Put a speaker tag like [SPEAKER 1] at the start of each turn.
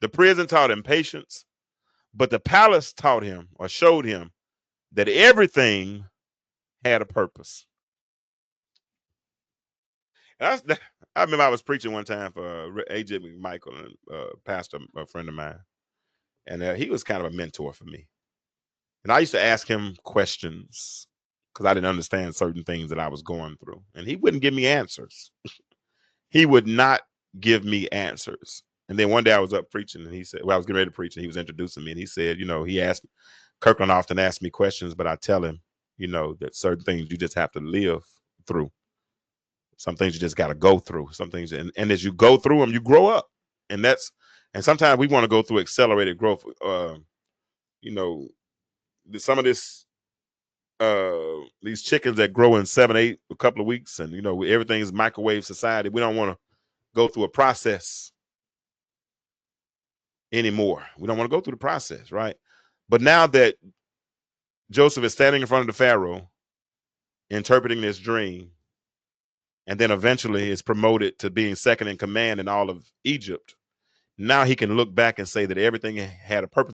[SPEAKER 1] The prison taught him patience, but the palace taught him or showed him that everything had a purpose. I remember I was preaching one time for AJ McMichael, and pastor, a friend of mine, and he was kind of a mentor for me. And I used to ask him questions because I didn't understand certain things that I was going through, and he wouldn't give me answers. He would not give me answers. And then one day I was up preaching, and he said, "Well, I was getting ready to preach, and he was introducing me, and he said, he asked Kirkland often asks me questions, but I tell him, that certain things you just have to live through. Some things you just got to go through. Some things, and as you go through them, you grow up. And sometimes we want to go through accelerated growth. You know, some of these chickens that grow in 7, 8, a couple of weeks, and everything's microwave society. We don't want to go through a process anymore. We don't want to go through the process, right? But now that Joseph is standing in front of the Pharaoh, interpreting this dream, and then eventually is promoted to being second in command in all of Egypt. Now he can look back and say that everything had a purpose.